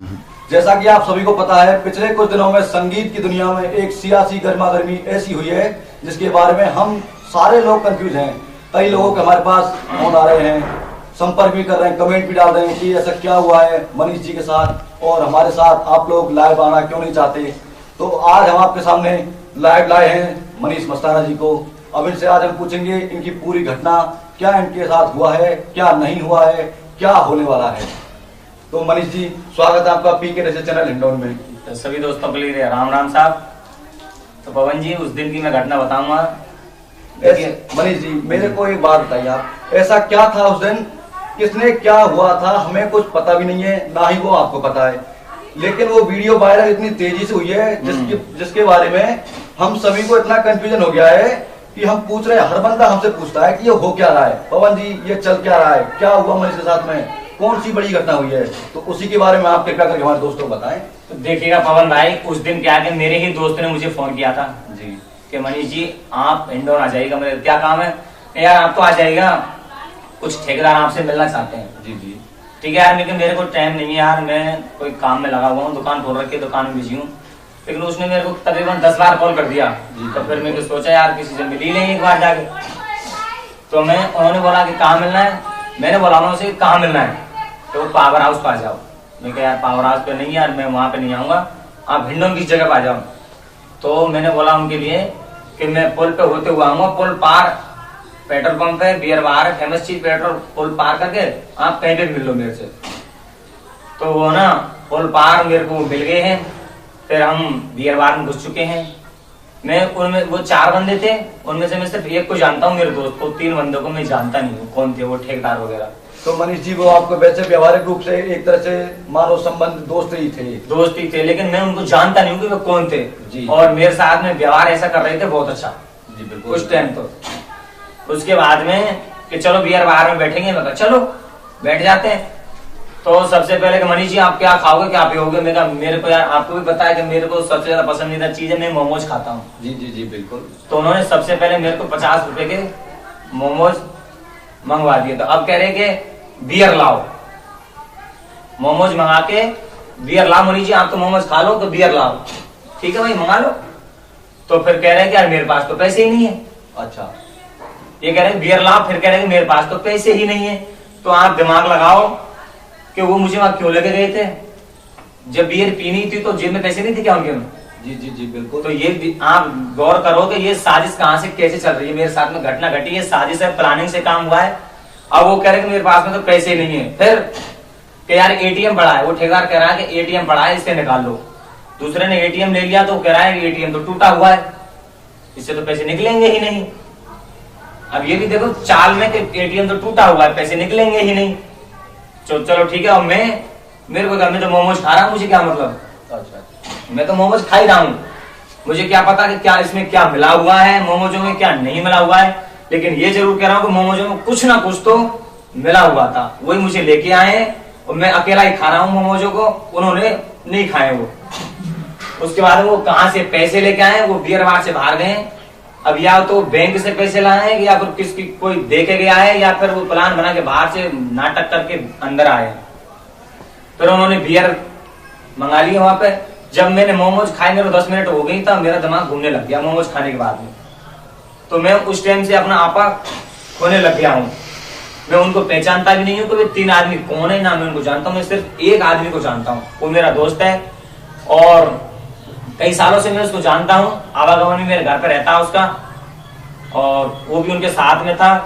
जैसा कि आप सभी को पता है, पिछले कुछ दिनों में संगीत की दुनिया में एक सियासी गर्मा गर्मी ऐसी हुई है जिसके बारे में हम सारे लोग कंफ्यूज हैं। कई लोगों के हमारे पास फोन आ रहे हैं, संपर्क भी कर रहे हैं, कमेंट भी डाल रहे हैं कि ऐसा क्या हुआ है मनीष जी के साथ और हमारे साथ आप लोग लाइव आना क्यों नहीं चाहते। तो आज हम आपके सामने लाइव लाए हैं मनीष मस्ताना जी को। अब इनसे आज हम पूछेंगे इनकी पूरी घटना, क्या इनके साथ हुआ है, क्या नहीं हुआ है, क्या होने वाला है। तो मनीष जी, स्वागत है आपका पीके रेसे चैनल हिंडौन में। तो सभी दोस्तों के लिए राम राम साहब। तो पवन जी, उस दिन की मैं घटना बताऊंगा। मनीष जी, मेरे को एक बात बताइए, आप ऐसा क्या था उस दिन, किसने क्या हुआ था, हमें कुछ पता भी नहीं है, ना ही वो आपको पता है। लेकिन वो वीडियो वायरल इतनी तेजी से हुई है जिसके बारे में हम सभी को इतना कंफ्यूजन हो गया है कि हम पूछ रहे हैं, हर बंदा हमसे पूछता है कि ये हो क्या रहा है, पवन जी ये चल क्या रहा है, क्या हुआ मनीष के साथ में, कौन सी बड़ी घटना हुई है। तो उसी के बारे में आप कृपया करके हमारे दोस्तों को बताएं। तो देखिएगा पवन भाई, उस दिन क्या है, मेरे ही दोस्त ने मुझे फोन किया था जी कि मनीष जी आप हिंडौन आ जाइएगा, मेरे क्या काम है। यार आप तो आ जाइएगा, कुछ ठेकेदार आपसे मिलना चाहते हैं। जी जी ठीक है यार, लेकिन मेरे को टाइम नहीं है यार, मैं कोई काम में लगा हुआ हूँ, दुकान खोल रखी है, दुकान में बिजी हूँ। लेकिन उसने मेरे को तकरीबन 10 बार कॉल कर दिया। तो फिर मैंने सोचा यार किसी से मिल ही लेंगे एक बार जाके। तो उन्होंने बोला कि कहाँ मिलना है, मैंने बोला उनसे कहाँ मिलना है। तो पावर हाउस पे आ जाओ। मैं कहा यार पावर हाउस पे नहीं यार, मैं वहां पे नहीं आऊंगा, आप हिंडौन की जगह पे आ जाओ। तो मैंने बोला उनके लिए कि मैं पुल पे होते हुए आऊंगा, पुल पार पेट्रोल पंप है, बियर बार है, फेमस चीज, पेट्रोल पुल पार करके आप कहीं पे मिल लो मेरे से। तो वो ना पुल पार मेरे को मिल गए हैं, फिर हम बियर बार में घुस चुके हैं। मैं उनमें वो 4 बंदे थे, उनमें से मैं सिर्फ एक को जानता हूँ, मेरे दोस्त को। 3 बंदों को मैं जानता नहीं हूँ कौन थे वो, ठेकेदार वगैरह। तो मनीष जी, वो आपको वैसे व्यवहारिक रूप से एक तरह से मानव संबंध दोस्त ही थे, लेकिन मैं उनको जानता नहीं हूँ कि वो कौन थे जी। और मेरे साथ में व्यवहार ऐसा कर रहे थे बहुत अच्छा जी, बिल्कुल उस टाइम। तो उसके बाद में कि चलो बियर बार में बैठेंगे, मैं कहा चलो बैठ जाते हैं। तो सबसे पहले कि मनीष जी आप क्या खाओगे, क्या पियोगे। मैं कहा मेरे को यार आपको भी पता है कि मेरे को सबसे ज्यादा पसंदीदा चीज है, मैं मोमोज खाता हूँ। जी जी जी बिल्कुल। तो उन्होंने सबसे पहले मेरे को 50 रुपए के मोमोज मंगवा दिए। तो अब कह रहे कि बियर लाओ, मोमोज मंगा के बियर लाओ मनीष जी, आप तो मोमोज खा लो तो बियर लाओ। ठीक है भाई मंगा लो। तो फिर कह रहे हैं कि यार मेरे पास तो पैसे ही नहीं है। अच्छा, ये कह रहे हैं बियर लाओ, फिर कह रहे हैं मेरे पास तो पैसे ही नहीं है। तो आप दिमाग लगाओ कि वो मुझे वहां क्यों लेके गए थे। जब बियर पीनी थी तो जेब में पैसे नहीं थे क्या उनके? जी जी जी बिल्कुल। तो ये आप गौर करो कि ये साजिश कहां से कैसे चल रही है। मेरे साथ में घटना घटी है, साजिश है, प्लानिंग से काम हुआ है। अब वो कह रहे कि मेरे पास में तो पैसे नहीं है। फिर कि यार एटीएम पड़ा है, वो ठेकेदार कह रहा है कि एटीएम पड़ा है, इससे निकाल लो। दूसरे ने एटीएम ले लिया तो कह रहा है कि एटीएम तो टूटा हुआ है, इससे तो पैसे निकलेंगे ही नहीं। अब ये भी देखो चाल में कि एटीएम तो टूटा हुआ है, पैसे निकलेंगे ही नहीं। चलो ठीक है। और मेरे को मैं तो मोमोज खा रहा हूँ, मुझे क्या मतलब। अच्छा, मैं तो मोमोज खा ही रहा हूँ, मुझे क्या पता कि क्या इसमें क्या मिला हुआ है, मोमोजों में क्या नहीं मिला हुआ है। लेकिन ये जरूर कह रहा हूँ कि मोमोजों में कुछ ना कुछ तो मिला हुआ था। वही मुझे लेके आए और मैं अकेला ही खा रहा हूँ मोमोजों को, उन्होंने नहीं खाए वो। उसके बाद वो कहाँ से पैसे लेके आए, वो बियर बार से बाहर गए। अब या तो बैंक से पैसे लाए हैं या फिर किसकी कोई दे के गया है, या फिर वो प्लान बना के बाहर से नाटक करके अंदर आए। फिर उन्होंने बियर मंगा लिया वहां पे। जब मैंने मोमोज खाए, मेरे 10 मिनट हो गई था, मेरा दिमाग घूमने लग गया मोमोज खाने के बाद में। तो मैं उस टाइम से अपना आपा खोने लग गया हूँ। मैं उनको पहचानता भी नहीं हूँ कि वे 3 आदमी कौन है, ना मैं उनको जानता हूँ। मैं सिर्फ एक आदमी को जानता हूँ, वो मेरा दोस्त है और कई सालों से मैं उसको जानता हूँ। आवागमन भी मेरे घर पे रहता है उसका, और वो भी उनके साथ में था।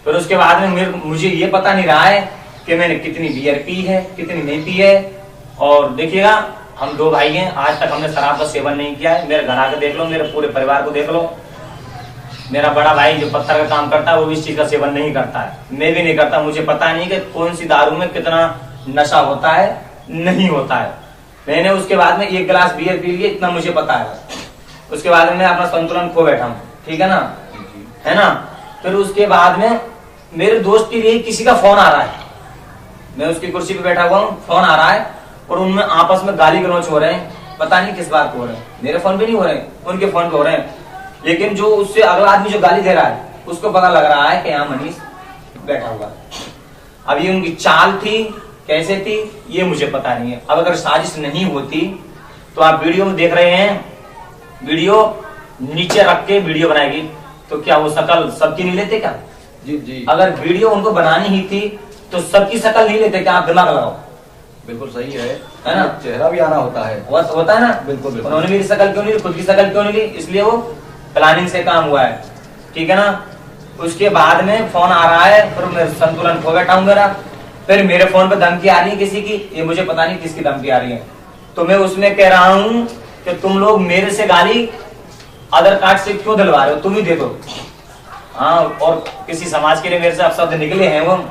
फिर उसके बाद में मुझे ये पता नहीं रहा है कि मैंने कितनी बियर पी है, कितनी नहीं पी है। और देखिएगा हम 2 भाई हैं, आज तक हमने शराब का सेवन नहीं किया है। मेरे घर आकर देख लो, मेरे पूरे परिवार को देख लो। मेरा बड़ा भाई जो पत्थर का काम करता है वो भी इस चीज का सेवन नहीं करता है, मैं भी नहीं करता। मुझे पता नहीं कि कौन सी दारू में कितना नशा होता है, नहीं होता है। मैंने उसके बाद में 1 गिलास बियर पी लिया, इतना मुझे पता है। उसके बाद में मैं अपना संतुलन खो बैठा हूँ, ठीक है ना, है ना। फिर उसके बाद में मेरे दोस्त के लिए किसी का फोन आ रहा है, मैं उसकी कुर्सी पे बैठा हुआ हूँ, फोन आ रहा है और उनमें आपस में गाली गलौच हो रहे हैं। पता नहीं किस बात को हो रहे हैं, मेरे फोन पे नहीं हो रहे हैं, उनके फोन पे हो रहे हैं। लेकिन जो उससे अगला आदमी जो गाली दे रहा है उसको पता लग रहा है कि यहाँ मनीष बैठा हुआ है। अब ये उनकी चाल थी कैसे थी ये मुझे पता नहीं है। अब अगर साजिश नहीं होती तो आप वीडियो में देख रहे हैं, वीडियो नीचे रख के वीडियो बनाएगी, तो क्या वो शकल सबकी नहीं लेते क्या? जी जी, अगर वीडियो उनको बनानी ही थी तो सबकी शकल नहीं लेते क्या? आप दिमाग लगाओ। बिल्कुल सही है ना? चेहरा भी आना होता है। होता है ना? बिल्कुल बिल्कुल। उन्होंने मेरी शकल क्यों नहीं ली, खुद की शकल क्यों नहीं ली? इसलिए वो प्लानिंग से काम हुआ है, ठीक है ना? उसके बाद में फोन आ रहा है, फिर मैं संतुलन खो बैठा हूं मेरा, फिर मेरे फोन पे धमकी आ रही है किसी की, ये मुझे पता नहीं किसकी धमकी आ रही है। तो मैं उसमें कह रहा हूं कि तुम लोग मेरे से गाली आधार कार्ड से क्यों दिलवा रहे हो, तुम ही दे दो। हाँ, और किसी समाज के लिए मेरे से अपशब्द निकले हैं, वो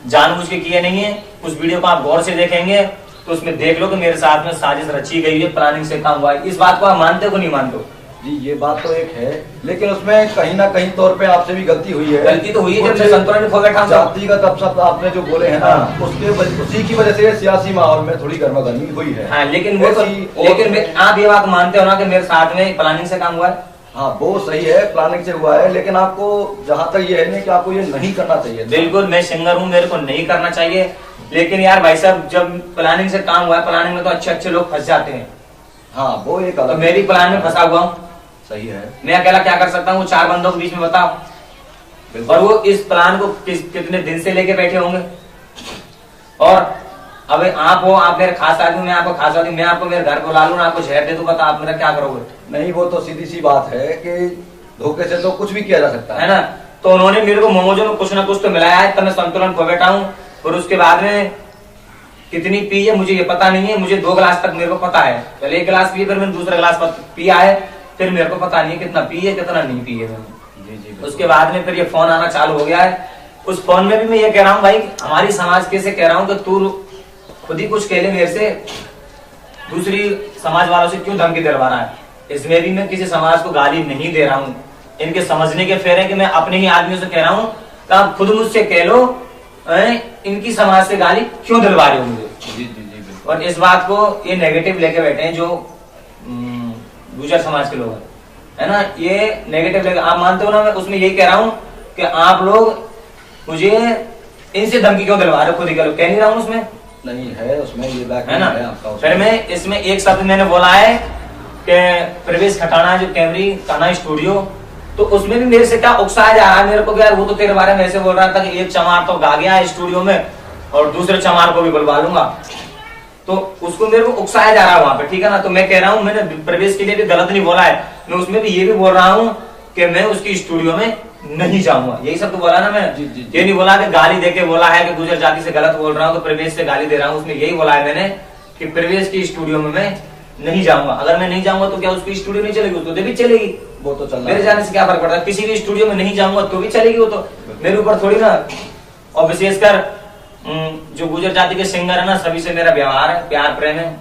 जानबूझ के किए नहीं है। उस वीडियो को आप गौर से देखेंगे तो उसमें देख लो कि मेरे साथ में साजिश रची गई है, प्लानिंग से काम हुआ है। इस बात को आप मानते हो कि नहीं मानते हो? जी, ये बात तो एक है, लेकिन उसमें कहीं ना कहीं तौर पे आपसे भी गलती हुई है। गलती तो हुई है, जब मैं संतुलन खो बैठा हूं। जातिगत अपशब्द आपने जो बोले हैं ना, उसी की वजह से सियासी माहौल में थोड़ी गर्मागर्मी हुई है। हाँ, लेकिन वो तो, लेकिन आप ये बात मानते हो ना कि मेरे साथ में प्लानिंग से काम हुआ है? हाँ, वो सही है, प्लानिंग से हुआ है, लेकिन आपको जहाँ तक ये है ना कि आपको ये नहीं करना चाहिए। बिल्कुल, मैं सिंगर हूँ, मेरे को नहीं करना चाहिए, लेकिन यार भाई साहब जब प्लानिंग से काम हुआ है, प्लानिंग में तो अच्छे अच्छे लोग फंस जाते हैं। हाँ, वो एक तो अलग, मैं भी प्लान में फंसा हुआ हूँ। सही है। मैं अकेला क्या कर सकता हूँ? 4 बंदों के बीच में बताओ, और वो इस प्लान को कितने दिन से लेके बैठे होंगे। और अब आप हो, आप मेरे खास आदमी, मैं आपको खास आदमी, मैं आपको मेरे घर बुला लूं, आपको जहर दे दूं, बता आप मेरा क्या करोगे? नहीं, वो तो सीधी सी बात है कि धोखे से तो कुछ भी किया जा सकता है ना? तो उन्होंने मेरे को मोमोजो में कुछ ना कुछ तो मिलाया है, तब मैं संतुलन खो बैठा हूँ। और उसके बाद में कितनी पी है मुझे ये पता नहीं है, मुझे 2 गिलास तक मेरे को पता है, पहले 1 गिलास पिए, फिर मैंने दूसरा गिलास पिया है, फिर मेरे को पता नहीं है कितना पी है कितना नहीं पी है मैंने। जी जी। उसके बाद में फिर ये फोन आना चालू हो गया है। उस फोन में भी मैं ये कह रहा हूँ भाई, हमारी समाज के से कह रहा हूँ कि तू खुद ही कुछ कह ले मेरे से, दूसरी समाज वालों से क्यों धमकी दिलवा रहा है? इसमें भी मैं किसी समाज को गाली नहीं दे रहा हूँ, इनके समझने के फेर है कि मैं अपने ही आदमियों से कह रहा हूँ कि आप खुद मुझसे कह लो, इनकी समाज से गाली क्यों दिलवा रहे हो मुझे? जी जी जी, बिल्कुल। और इस बात को ये नेगेटिव लेके बैठे हैं जो गुजर समाज के लोग हैं, है ना? ये नेगेटिव लेके, आप मानते हो ना? मैं उसमें यही कह रहा हूँ कि आप लोग मुझे इनसे धमकी क्यों दिलवा रहे हो? खुद ही कह नहीं रहा हूँ उसमें, नहीं है उसमें, ये बैक है ना? आपका। फिर मैं इसमें एक शब्द मैंने बोला है कि प्रवेश खटाना जो कैमरी काना स्टूडियो, तो उसमें भी मेरे से क्या उकसाया जा रहा है मेरे को, यार वो तो तेरे बारे में ऐसे बोल रहा था कि एक चमार तो गा गया है स्टूडियो में और दूसरे चमार को भी बुलवा लूंगा, तो उसको मेरे को उकसाया जा रहा है वहां पे, ठीक है ना? तो मैं कह रहा हूँ, मैंने प्रवेश के लिए भी गलत नहीं बोला है, मैं उसमें भी ये भी बोल रहा हूँ कि मैं उसकी स्टूडियो में नहीं जाऊंगा, यही सब तो बोला ना मैं। जी, जी, जी। ये नहीं बोला कि गाली देके बोला है कि गुजर जाति से गलत बोल रहा हूँ तो प्रवेश से गाली दे रहा हूँ, उसमें यही बोला है मैंने कि प्रवेश की स्टूडियो में मैं नहीं जाऊंगा। अगर मैं नहीं जाऊंगा तो क्या उसकी स्टूडियो नहीं चलेगी? उसको भी चलेगी, वो तो चल रहा मेरे है। जाने से क्या फर्क पड़ता है? किसी भी स्टूडियो में नहीं जाऊंगा तो भी चलेगी, वो तो मेरे ऊपर थोड़ी ना। और विशेषकर जो गुजर जाति के सिंगर है ना, सभी से मेरा व्यवहार है, प्यार प्रेम है।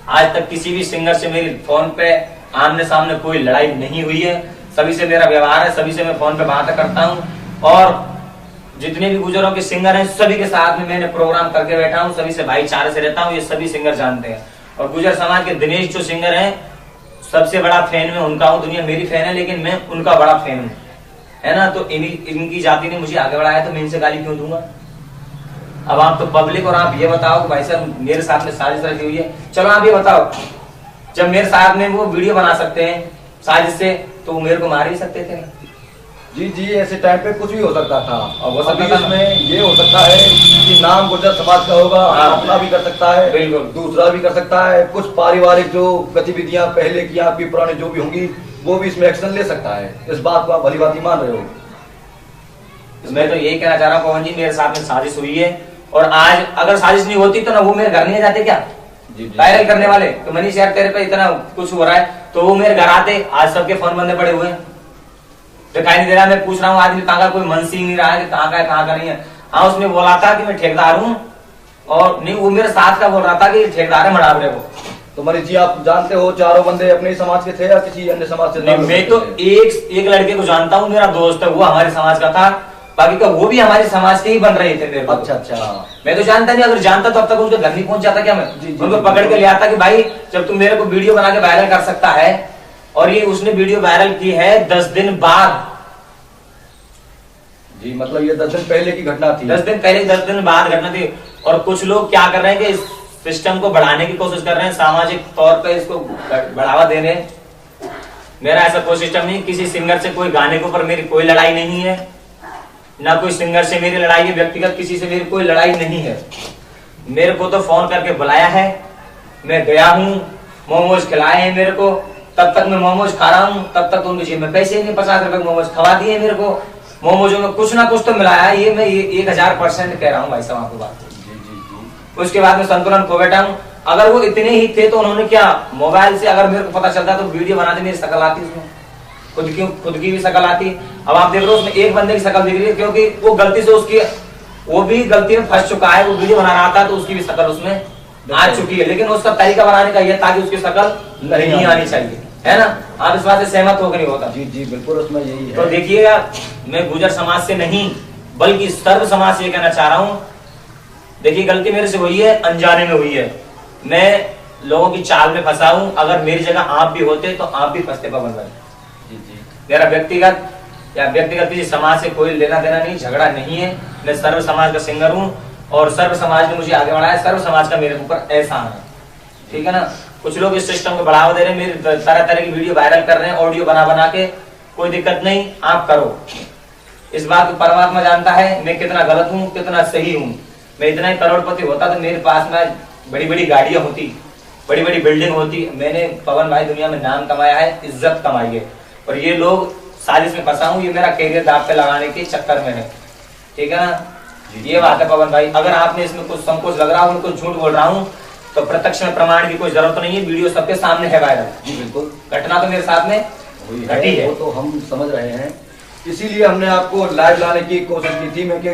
आज तक किसी भी सिंगर से मेरी फोन पे आमने सामने कोई लड़ाई नहीं हुई है, सभी से मेरा व्यवहार है, सभी से मैं फोन पे बात करता हूँ। और जितने भी गुजरों के सिंगर हैं सभी के साथ में मैंने प्रोग्राम करके बैठा हूँ, सभी से भाईचारे से रहता हूँ, ये सभी सिंगर जानते हैं। और गुजर समाज के दिनेश जो सिंगर हैं, सबसे बड़ा फैन मैं उनका हूँ, दुनिया मेरी फैन है लेकिन मैं उनका बड़ा फैन हूँ, है ना? तो इनकी जाति ने मुझे आगे बढ़ाया तो मैं इनसे गाली क्यों दूंगा? अब आप तो पब्लिक, और आप ये बताओ भाई साहब मेरे साथ में साजिश रखी हुई है, चलो आप ये बताओ, जब मेरे साथ में वो वीडियो बना सकते हैं साजिश से, तो वो मेरे को मार ही सकते थे ना? जी जी, ऐसे टाइम पे कुछ भी हो सकता था। और वो अभी सकता था। इसमें ये हो सकता है कि नाम गुजर समाज का होगा, हाँ। अपना भी कर सकता है, बिल्कुल। दूसरा भी कर सकता है, कुछ पारिवारिक जो गतिविधियां पहले की आपकी पुरानी जो भी होंगी वो भी इसमें एक्शन ले सकता है। इस बात को आप भली बात मान रहे हो? मैं तो यही कहना चाह रहा हूँ पवन जी, मेरे साथ में साजिश हुई है, और आज अगर साजिश नहीं होती तो ना वो मेरे घर नहीं जाते क्या जी जी। वायरल करने वाले? तो मनीष यार तेरे पे इतना कुछ हो रहा है, तो वो मेरे घर आते। आज सबके फोन बंदे पड़े हुए हैं, दिखाई नहीं दे रहा। मैं पूछ रहा हूँ आदमी कहाँ का, कोई मन सी नहीं रहा है कि कहाँ का है कहाँ का नहीं है। हाँ, उसने बोला था कि मैं ठेकेदार हूँ, और नहीं, वो मेरे साथ का बोल रहा था कि ठेकेदार है मड़ावरे को। तो मनीष जी, आप जानते हो चारों बंदे अपने ही समाज के थे या किसी अन्य समाज से? नहीं, मैं तो एक लड़के को जानता हूँ, मेरा दोस्त है, वो हमारे समाज का था, बाकी का वो भी हमारे समाज के ही बन रहे थे मेरे को। अच्छा अच्छा। मैं तो जानता नहीं, अगर जानता तो अब तक उनके घर नहीं पहुंच जाता क्या? मैं उनको पकड़ के ले आता कि भाई जब तुम मेरे को वीडियो बना के वायरल कर सकता है, और ये उसने वीडियो वायरल की है 10 दिन बाद। जी, मतलब ये 10 दिन पहले की घटना थी? 10 दिन पहले, 10 दिन बाद घटना थी। और कुछ लोग क्या कर रहे हैं कि इस सिस्टम को बढ़ाने की कोशिश कर रहे हैं, सामाजिक तौर पे इसको बढ़ावा दे रहे हैं। मेरा ऐसा कोई सिस्टम नहीं, किसी सिंगर से कोई गाने के ऊपर मेरी कोई लड़ाई नहीं है, ना कोई सिंगर से मेरी लड़ाई है, व्यक्तिगत किसी से मेरी कोई लड़ाई नहीं है। मेरे को तो फोन करके बुलाया है, मैं गया हूँ, मोमोज खिलाए हैं मेरे को, तब तक मैं मोमोज खा रहा हूँ, तब तक उनकी जेब में पैसे नहीं, 50 रुपए मोमोज खवा दिए मेरे को। मोमोजों में कुछ ना कुछ तो मिलाया है, ये मैं 1000% कह रहा हूँ भाई साहब आपको बात। उसके बाद में संतुलन खो बैठा हूँ। अगर वो इतने ही थे तो उन्होंने क्या मोबाइल से अगर मेरे को पता चलता तो वीडियो बनाते, मेरी शकल आती उसमें, खुद की भी शकल आती। अब आप देख रहे हो उसमें एक बंदे की शकल दिख रही है, क्योंकि वो गलती से उसकी, वो भी गलती में फंस चुका है, वो वीडियो बना रहा था तो उसकी भी शकल उसमें आ चुकी है। लेकिन उसका तरीका बनाने का यह ताकि उसकी शकल नहीं आनी चाहिए, है ना। आप इस बात से सहमत हो नहीं होता? जी जी बिल्कुल, उसमें यही है। तो देखिएगा, मैं गुर्जर समाज से नहीं बल्कि सर्व समाज से कहना चाह रहा हूँ, देखिए गलती मेरे से हुई है, अनजाने में हुई है, मैं लोगों की चाल में फंसा हूं। अगर मेरी जगह आप भी होते तो आप भी फंसते पवन भाई। जी जी। मेरा व्यक्तिगत किसी समाज से कोई लेना देना नहीं, झगड़ा नहीं है। मैं सर्व समाज का सिंगर हूं और सर्व समाज ने मुझे आगे बढ़ाया, सर्व समाज का मेरे ऊपर एहसान है, ठीक है ना। कुछ लोग इस सिस्टम को बढ़ावा दे रहे हैं, मेरी तरह तरह की वीडियो वायरल कर रहे हैं, ऑडियो बना के, कोई दिक्कत नहीं, आप करो। इस बात को परमात्मा जानता है मैं कितना गलत हूँ, कितना सही हूँ। मैं इतना ही करोड़पति होता तो मेरे पास में बड़ी बड़ी गाड़ियां होती, बड़ी बड़ी बिल्डिंग होती। मैंने पवन भाई दुनिया में नाम कमाया है, इज्जत कमाई है, और ये लोग साजिश में फंसा हूं, ये मेरा कैरियर दांव पे लगाने के चक्कर में है, ठीक है ना। ये बात है पवन भाई। अगर आपने इसमें कुछ संकोच लग रहा हो, कुछ झूठ बोल रहा हूँ, तो प्रत्यक्ष में प्रमाण की कोई जरूरत नहीं है, वीडियो सबके सामने है वायरल। जी बिल्कुल, घटना तो मेरे साथ में घटी है, वो तो हम समझ रहे हैं, इसीलिए हमने आपको लाइव लाने की कोशिश की थी। मैं कि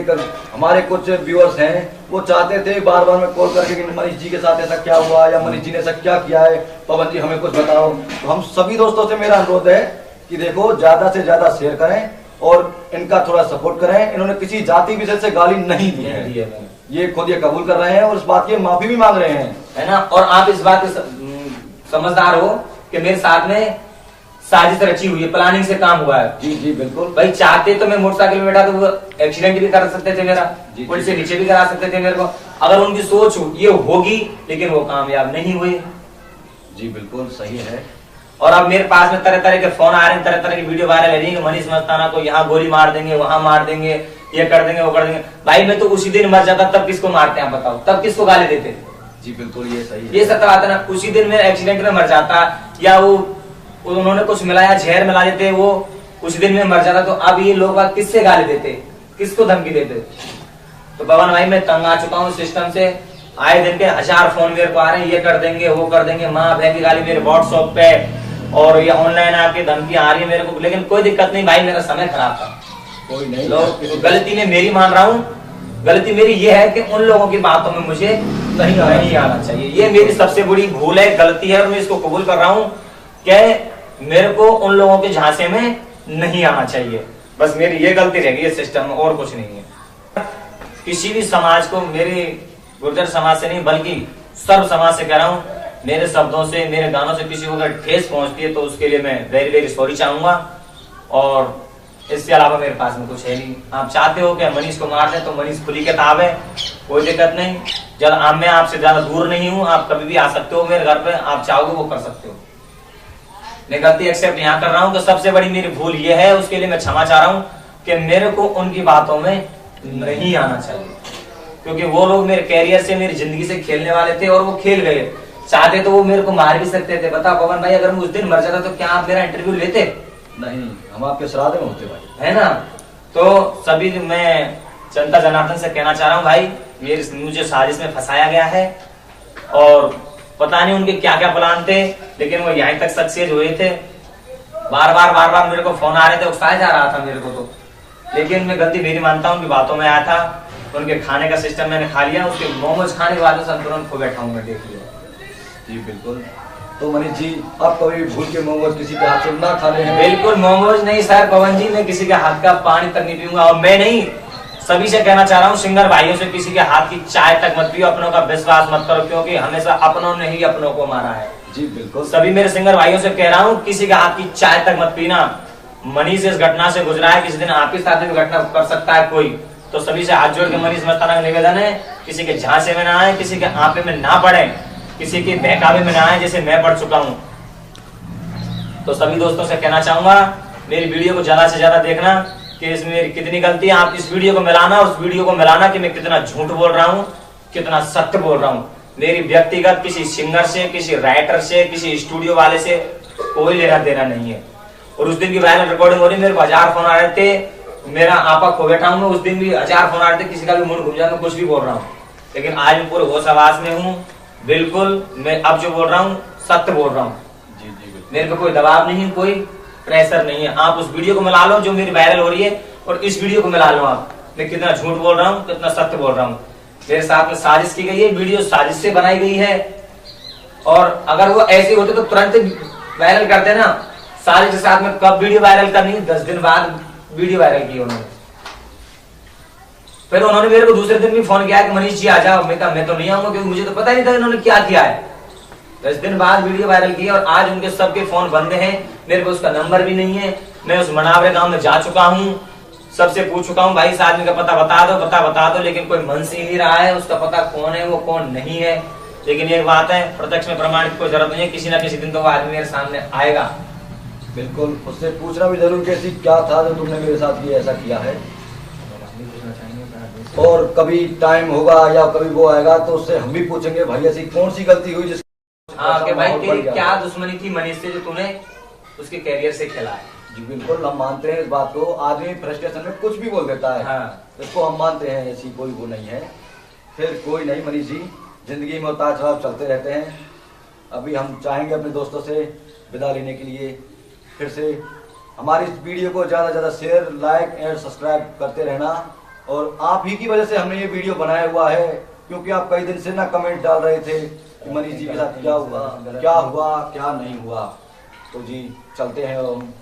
हमारे कुछ व्यूअर्स हैं, वो चाहते थे बार बार में कॉल करके कि मनीष जी के साथ ऐसा क्या हुआ, या मनीष जी ने ऐसा क्या किया है, पवन जी हमें कुछ बताओ। तो हम सभी दोस्तों से मेरा अनुरोध है कि देखो, ज्यादा से ज्यादा शेयर करें और इनका थोड़ा सपोर्ट करें। इन्होंने किसी जाति विषय से गाली नहीं दी है, ये खुद ये कबूल कर रहे हैं और इस बात की माफी भी मांग रहे हैं, है ना। और आप इस बात के समझदार हो कि मेरे साथ में साजिश रची हुई है, प्लानिंग से काम हुआ है। जी जी बिल्कुल भाई, चाहते तो मैं मोटरसाइकिल में बैठा तो वो एक्सीडेंट भी कर सकते थे मेरा, पुल से नीचे भी करा सकते थे मेरे को, अगर उनकी सोच ये होगी, लेकिन वो कामयाब नहीं हुए। जी बिल्कुल सही है। और अब मेरे पास में तरह तरह के फोन आ रहे हैं, तरह तरह की वीडियो वायरल है रही है, मनीष मस्ताना को यहाँ गोली मार देंगे, वहां मार देंगे, ये कर देंगे, वो कर देंगे। भाई मैं तो उसी दिन मर जाता, तब किसको मारते हैं बताओ, तब किसको गाली देते? जी बिल्कुल, ये सही है। ये सत्य बात है ना। उसी दिन मैं एक्सीडेंट में मर जाता, या वो उन्होंने कुछ मिलाया, जहर मिला देते, वो उसी दिन में मर जाता, तो अब ये लोग किससे गाली देते, किसको धमकी देते? तो पवन भाई मैं तंग आ चुका हूँ सिस्टम से। आए दिन के 1000 फोन मेरे को आ रहे हैं, ये कर देंगे, वो कर देंगे, माँ बहन की गाली मेरे व्हाट्सएप पे, और ये ऑनलाइन आके धमकी आ रही है मेरे को। लेकिन कोई दिक्कत नहीं भाई, मेरा समय खराब था, कोई नहीं। लोग गलती में मेरी मान रहा हूँ, गलती मेरी ये है कि उन लोगों की बातों में मुझे नहीं आना चाहिए। ये मेरी सबसे बड़ी भूल है, गलती है, और मैं इसको कबूल कर रहा हूँ कि मेरे को उन लोगों के झांसे में नहीं आना चाहिए। बस मेरी ये गलती रह गई है सिस्टम में, और कुछ नहीं है। किसी भी समाज को, मेरे गुर्जर समाज से नहीं बल्कि सर्व समाज से कह रहा हूँ, मेरे शब्दों से, मेरे गानों से किसी को अगर ठेस पहुंचती है तो उसके लिए मैं वेरी वेरी सॉरी चाहूंगा। और इसके अलावा मेरे पास में कुछ है नहीं। आप चाहते हो कि मनीष को मार दें तो मनीष खुली किताब है, कोई दिक्कत नहीं। जब मैं आपसे ज्यादा दूर नहीं हूँ, आप कभी भी आ सकते हो मेरे घर पे, आप चाहोगे वो कर सकते हो। मैं गलती एक्सेप्ट यहाँ कर रहा हूँ कि सबसे बड़ी मेरी भूल ये है, उसके लिए मैं क्षमा चाह रहा हूँ कि मेरे को उनकी बातों में नहीं आना चाहिए, क्योंकि वो लोग मेरे कैरियर से, मेरी जिंदगी से खेलने वाले थे और वो खेल गए। चाहते तो वो मेरे को मार भी सकते थे। बता पवन भाई, अगर मैं उस दिन मर जाता तो क्या आप मेरा इंटरव्यू लेते? नहीं, हम आपके श्राद्ध में होते भाई, है ना। तो सभी मैं जनता जनार्दन से कहना चाह रहा हूँ भाई, मुझे साजिश में फंसाया गया है, और पता नहीं उनके क्या क्या प्लान थे, लेकिन वो यहीं तक सक्सेस हुए थे। बार बार मेरे को फोन आ रहे थे, उकसाया जा रहा था मेरे को तो, लेकिन मैं गलती मेरी मानता हूँ कि बातों में आया था। उनके खाने का सिस्टम मैंने खा लिया, उसके मोमोज खाने के बाद संतुलन खो बैठा हूँ मैं, देख लिया। जी बिल्कुल। तो मनीष जी, आप कभी भूल के मोमोज किसी के हाथ से ना खाने हैं? बिल्कुल मोमोज नहीं सर पवन जी, मैं किसी के हाथ का पानी तक नहीं पीऊंगा। और मैं नहीं, सभी से कहना चाह रहा हूँ, सिंगर भाइयों से, किसी के हाथ की चाय तक मत पियो, अपनों का विश्वास मत करो, क्योंकि हमेशा अपनों ने ही अपनों को मारा है। जी बिल्कुल। सभी मेरे सिंगर भाइयों से कह रहा हूँ, किसी के हाथ की चाय तक मत पीना। मनीष इस घटना से गुजरा है, किसी दिन आपके साथ भी घटना कर सकता है कोई, तो सभी से हाथ जोड़ के मनीष मस्ताना का निवेदन है, किसी के झांसे में ना आए, किसी के आपे में ना पड़े, किसी के बहकावे में ना आए जैसे मैं पढ़ चुका हूँ। तो सभी दोस्तों से कहना चाहूंगा मेरी वीडियो को ज्यादा से ज्यादा देखना कि इसमें मेरी कितनी गलती है। आप इस वीडियो को मिलाना, उस वीडियो को मिलाना कि मैं कितना झूठ बोल रहा हूँ, कितना सत्य बोल रहा हूँ। मेरी व्यक्तिगत किसी सिंगर से, किसी राइटर से, किसी स्टूडियो वाले से कोई लेना देना नहीं है। और उस दिन की वायरल रिकॉर्डिंग हो रही, मेरे को 1000 फोन आ रहे थे, मेरा आपा खो बैठा हूँ। उस दिन भी 1000 फोन आ रहे थे, किसी का भी मुंह घूम जाए, मैं कुछ भी बोल रहा हूँ। लेकिन आज मैं पूरे होश आवाज में हूँ, बिल्कुल मैं अब जो बोल रहा हूँ सत्य बोल रहा हूँ। मेरे पे कोई दबाव नहीं, कोई प्रेशर नहीं है। आप उस वीडियो को मिला लो जो मेरी वायरल हो रही है, और इस वीडियो को मिला लो आप, मैं कितना झूठ बोल रहा हूँ, कितना सत्य बोल रहा हूँ। मेरे साथ में साजिश की गई है, वीडियो साजिश से बनाई गई है। और अगर वो ऐसे होते तो तुरंत वायरल करते ना। साजिश के साथ में कब वीडियो वायरल करनी, 10 दिन बाद वीडियो वायरल की उन्होंने। फिर उन्होंने मेरे को दूसरे दिन भी फोन किया कि मनीष जी आ जाओ। मैं कहा मैं तो नहीं आऊंगा, क्योंकि मुझे तो पता ही नहीं था इन्होंने क्या किया है। 10 दिन बाद वीडियो वायरल की और आज उनके सबके फोन बंद हैं। मेरे को उसका नंबर भी नहीं है। मैं उस मनावरे गांव में जा चुका हूँ, सबसे पूछ चुका हूँ, भाई इस आदमी का पता बता दो, लेकिन कोई मन से ही नहीं रहा है। उसका पता कौन है, वो कौन नहीं है। लेकिन एक बात है, प्रत्यक्ष में प्रमाण की कोई जरूरत नहीं है, किसी न किसी दिन तो वो आदमी मेरे सामने आएगा। बिल्कुल, उससे पूछना भी जरूर कि ऐसी क्या था जो तुमने मेरे साथ ये ऐसा किया है। और कभी टाइम होगा या कभी वो आएगा तो उससे हम भी पूछेंगे भाई ऐसी कौन सी गलती हुई जिस कि भाई तेरी क्या दुश्मनी थी मनीष से जो तूने उसके कैरियर से खेला है। जी बिल्कुल, हम मानते हैं इस बात को। आदमी फ्रस्ट्रेशन में कुछ भी बोल देता है। हाँ। इसको हम मानते हैं, ऐसी कोई वो नहीं है। फिर कोई नहीं मनीष जी, जिंदगी में उतार चढ़ाव चलते रहते हैं। अभी हम चाहेंगे अपने दोस्तों से विदा लेने के लिए। फिर से हमारी इस वीडियो को ज़्यादा से ज़्यादा शेयर, लाइक एंड सब्सक्राइब करते रहना। और आप ही की वजह से हमने ये वीडियो बनाया हुआ है, क्योंकि आप कई दिन से ना कमेंट डाल रहे थे कि मनीष जी के साथ क्या हुआ, क्या नहीं हुआ। तो जी चलते हैं और हम